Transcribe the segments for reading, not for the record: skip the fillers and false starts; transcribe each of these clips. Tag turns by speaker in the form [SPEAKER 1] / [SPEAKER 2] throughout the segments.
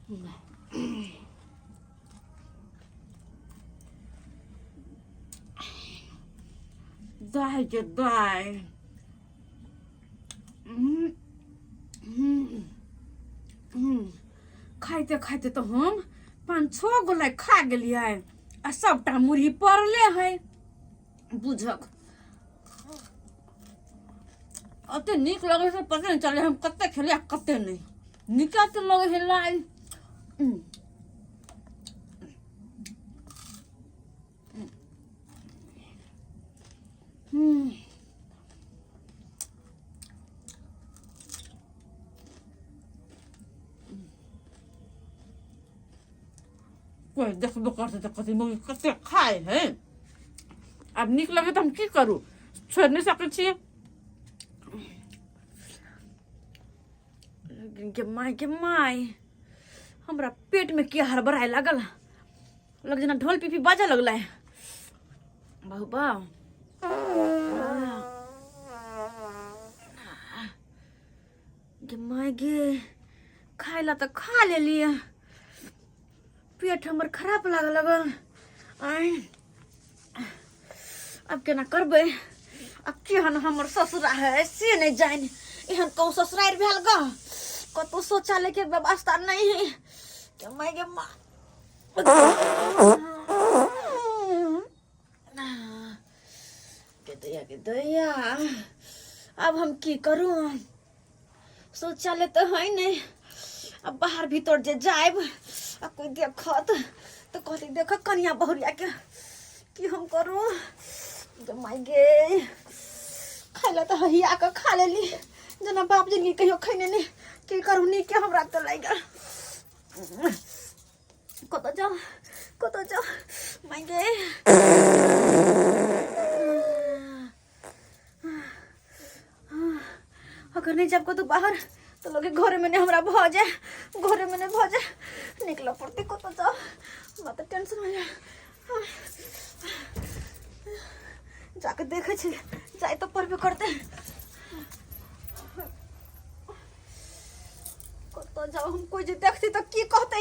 [SPEAKER 1] दाय के दाय खाइते खाइते तो हम 5-6 गोलाई खा गेलिए आ सबटा मुरही पड़ले है बुझक अते निक लगे से पता नहीं चले हम कते खेले आ कते नहीं निकाते लगे है लाई कोई देखबो करते तो कति मुर्गी कते खाए है अब निक लगे तो हम की करूँ छोड़ नहीं सके छी लेकिन के माय हमरा पेट में क्या हड़बड़ाए लगल लग जना ढोल पीपी बाजा लगला है बाबा माय गे खाइला तो खा ले लिया पेट हमर खराब लगल अब केना करबे अब केहन हमर ससुरा है से नहीं जाइन एहन कौ ससुरार भेल ग कतो शौचालय के व्यवस्था नहीं है के माय गे माँ के दया अब हम की करूं शौचालय तो है नहीं अब बाहर भीतर जे जाएब आ कोई देखत तो कहती देख कनिया बहुरिया के कि हम करूं माय गे खाइला तो हिया के खा लेली जना बाप जिंदगी कहियो खैने नहीं की करू नी के हमरा तो लाग कत जाओ माय गे अगर नहीं जब को तू बाहर तो लोग घरे में हमरा भ जाए घरे में भ जाए निकल पड़ती को तो जाओ मत टेंशन हो जाए जाके देखे छी जाए तो पर भी करते कत जाओ हम कोई जे देखती तो की कहते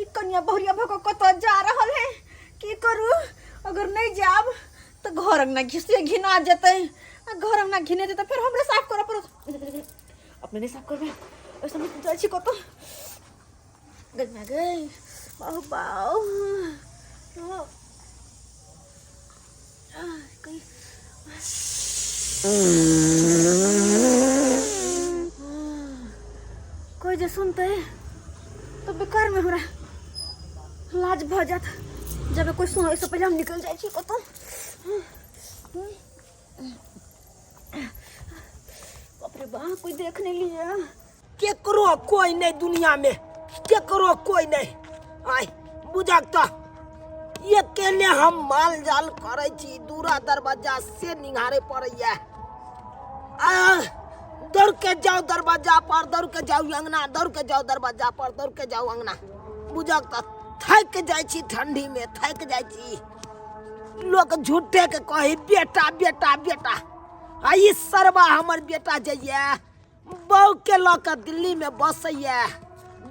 [SPEAKER 1] ई कन्या बहुरिया भको कत जा रहल है की करू अगर नहीं जाब तो घर अंगना घिसे घिना जते घर अंगना घिने तो फिर हमरे साफ करे पड़त अपने नहीं साफ करबे ऐसा में जाय छी कत गज में गई बाऊ बाऊ कोई कोई जे सुनते तो बेकार में हमरा लाज भ जात जब कोई सुनो इससे पहले हम निकल जाए छी कत बापरे बा कोई देखने लिया
[SPEAKER 2] के करो कोई नहीं दुनिया में के करो कोई नहीं आई बुझक तो ये केने हम माल जाल करे छी दूरा दरवाजा से निहारे पड़ैया दौड़ के जाओ दरवाजा पर दौड़ के जाओ अंगना दौड़ के जाओ दरवाजा पर दौड़ के जाओ अंगना बुझक तो थक जाय छी ठंडी में थक जाय छी लोग झूठे के कही बेटा बेटा बेटा आई सरवा हमर बेटा जइया बहू के लक दिल्ली में बसैया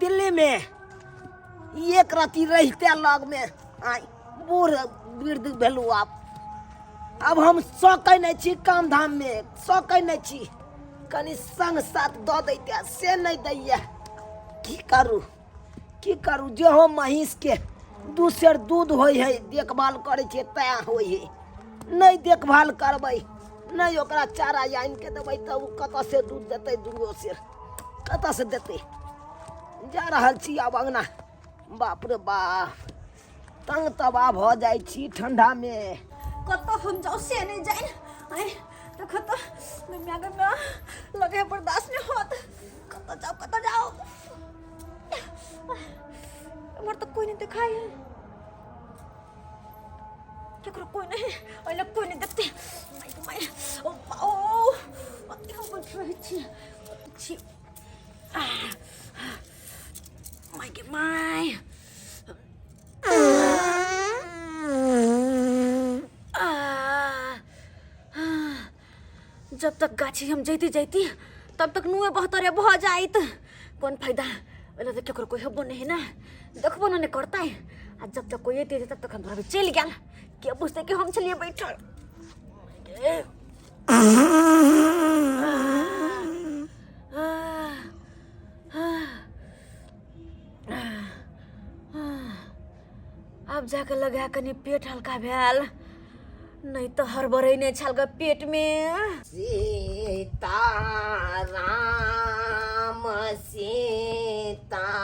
[SPEAKER 2] दिल्ली में एक राती रहते लग में आई बूढ़ वृद्ध भेलू अब हम सकै नहीं छी काम धाम में सकै नहीं छी कनी संग साथ द दैते से नहीं दैया की करू जो हो महिष के दूसर दूध होय है देखभाल करे छे तैयार होय है नहीं देखभाल करबै नहीं ओकरा चारा आन के देबै तो कत से दूध देते दूगो से कत से देते जा रहल छी अब अंगना बाप रे बाप तंग तबाह भ जाय छी ठंडा में
[SPEAKER 1] कत हम जाओ से नहीं जाए आई तो खत में लगे बर्दाश्त नहीं होत कत जाओ मर तो कोई नहीं दिखाई है केकरो कोई नहीं ओले कोई नहीं देखते माय ओ अति हम बैठ रही छी माय के माय जब तक गाछी हम जैती तब तक नुए बहतरे भ जाइत कौन फायदा ओला तो केकरो कोई हेबो नहीं ना देखबो ना करता है आ जब तक कोई येते तब तक हमरा भी चल गेल के बुझते कि हम चलिए बैठल अब जाके लगा कनी पेट हल्का भेल नहीं तो हड़बड़े नहीं छल ग पेट में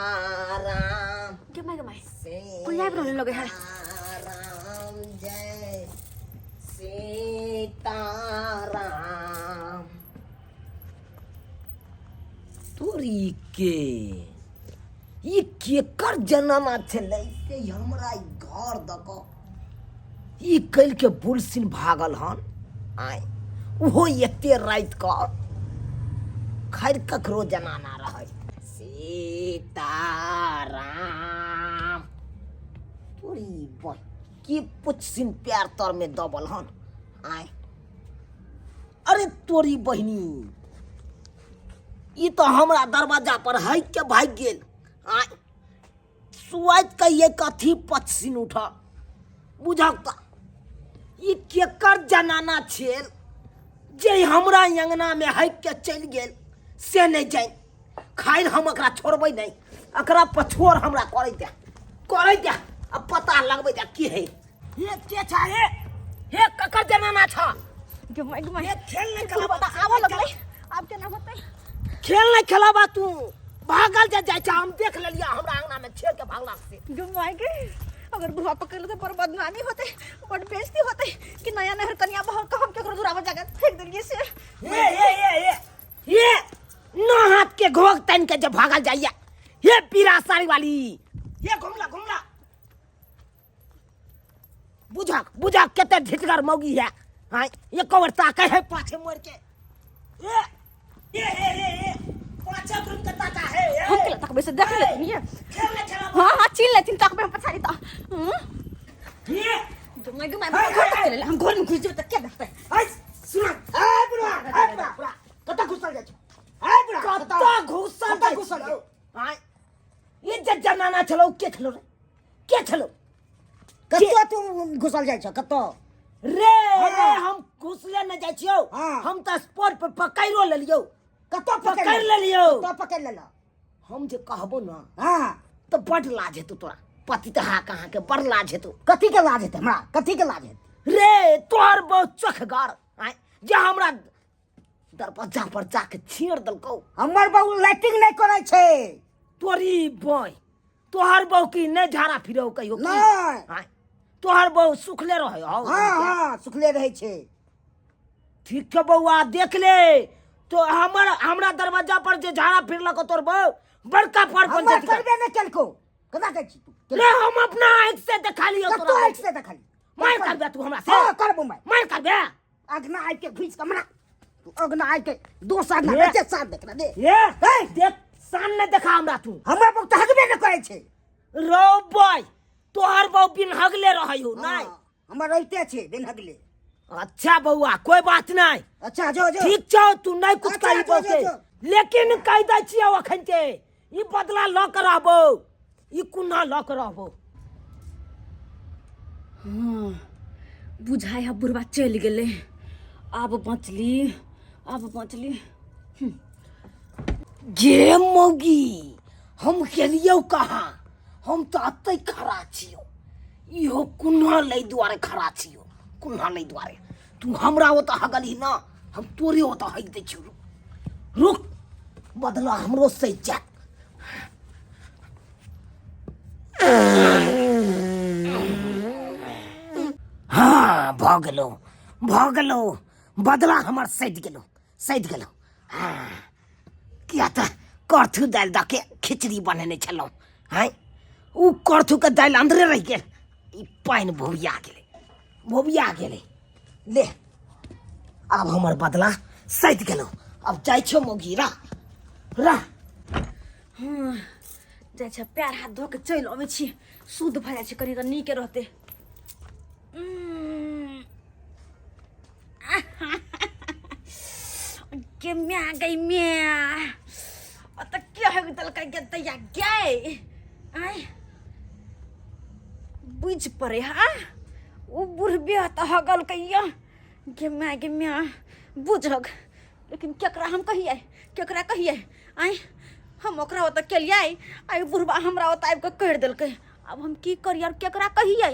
[SPEAKER 2] सीताराम
[SPEAKER 1] के माय कोई आइब रहने लगे है
[SPEAKER 2] राम जय सीताराम तोरी के ई केकर जनाना छलै से हमरा ई घर दको ई कल के बुलसिन भागल हन आय ओहो एते रात का खैर ककरो जनाना रहे सीताराम तोरी बह के पुछसिन प्यार तर में दबल हन आय अरे तोरी बहिनी ई तो हमरा दरवाजा पर है के भाग गेल आय सुआत के ये कथी पछसिन उठा बुझाता ई केकर जनाना छेल जे हमरा अंगना में हक के चल गेल से नहीं जाए खाइल हम एकरा छोड़बै नहीं एकरा पछोर हमरा करे दे अब पता लगबै दे की है ये के छा हे ककर जनाना छ
[SPEAKER 1] गमाई
[SPEAKER 2] ये खेल नहीं खेलाबा
[SPEAKER 1] आवा लगलै अब केना होतै
[SPEAKER 2] खेल नहीं खेलाबा तू भागल जा जाय छ हम देख लेलिया हमरा अंगना में छेल के भागला से
[SPEAKER 1] गमाई के अगर बुढ़ा पकड़ लेते पर बदनामी होते बड़ बेइज्जती होते कि नया नहर कन्या बहर का हम केकरो दुरावा जगह फेंक देलिए से
[SPEAKER 2] ये नो हाथ के घोग तन के जब भागल जाइए ये पीरा साड़ी वाली ये घुमला बुझा केते ढिटगर मौगी है हां ये कवर ताके है पाछे मोड़ के ये पाछे घूम के ताका है
[SPEAKER 1] हम के तक वैसे देख लेते नहीं
[SPEAKER 2] खेला
[SPEAKER 1] हां चिल लेकिन तक में पछाड़ी ता
[SPEAKER 2] ये
[SPEAKER 1] गमाई हम घर में घुस जाओ तक क्या देखते
[SPEAKER 2] हाय सुन ए बुढ़ा कता घुसल जाय कता घुसल हां ये जनाना चलो के छलो कतो तुम घुसल जाय छ कतो रे हम घुसले न जाय छियो हम त स्पॉट पर पकड़ो लेलियो कतो पकड़ लेलियो तो पकड़ लेला हम जे कहबो न हां तो बड़ लाज है तू तोरा पति त हा कहां के बड़ लाज है तू कथी के लाज है हमरा कथी के लाज है रे तोहर बहुत चखगार आय जे हमरा दरवाजा पर जाके छेड़ दलको हमर बहू लाइटिंग नहीं करे छे तोरी बॉय तोहर बहू की नहीं झाड़ा फिरो कहियो नहीं तोहर बहू सुखले रहे हो हां सुखले रहे छे ठीक है बउआ देख ले तो हमरा दरवाजा पर जे झाड़ा फिरलक तोर बहू बड़का पर पंचायत करबे न केलको कदा कहै छी तू रे हम अपना आंख से देखा लियो तोरा आंख से देखा ली मार करबे तू हमरा से हां करबो मार करबे अगना आइ के घुस के मना तू अगना आइ के दो साथ ना के साथ देखना दे ए देख सान न देखा हमरा तू हमरा बहू त हगबे न करे छे रो बॉय तोहर बहू बिन हगले रहयो नहीं हमर रहिते छे बिन हगले अच्छा बउआ कोई बात नहीं अच्छा जो ठीक छौ तू नहीं कुछ करी बोलते लेकिन कह दै छियो अखन के ई बदला ल कराबो ई कुना ल कराबो
[SPEAKER 1] हां बुझाय है बुढ़वा चल गेले अब बचली
[SPEAKER 2] गे मौगी हम केलियो कहां हम तो अतै खड़ा छियो इहो कुना लै दुआरे खड़ा छियो कुना लै दुआरे तू हमरा ओता हगली ना हम तोरे ओता हग दे छियो रुक बदला हमरो से जा हाँ भगलो बदला हमर सैद गेलो हाँ किया त करथु दाल दके खिचड़ी बनेने छलौ हैं उ करथु के दाल अंदरे रह गेल ई पाइन भोबिया गेले ले अब हमर बदला सैद गेलो अब जाय छो मोगी रा
[SPEAKER 1] हां जाय छ पैर हाथ धो के चल आबै छी शुद्ध भ जाय छ कनी त नीके रहते के म्या गई म्या अत के कहे दल के तैया गए आय बुझ पड़े हा वो बुढ़बिया तो हगल कहिया गे मैं बुझग लेकिन केकरा हम कहिए केकरा कहिए आय हम ओकरा ओतऽ केलिए आइ बुढ़बा हमरा ओतऽ आबि कऽ कहि देलकै अब हम की करिए केकरा कहिए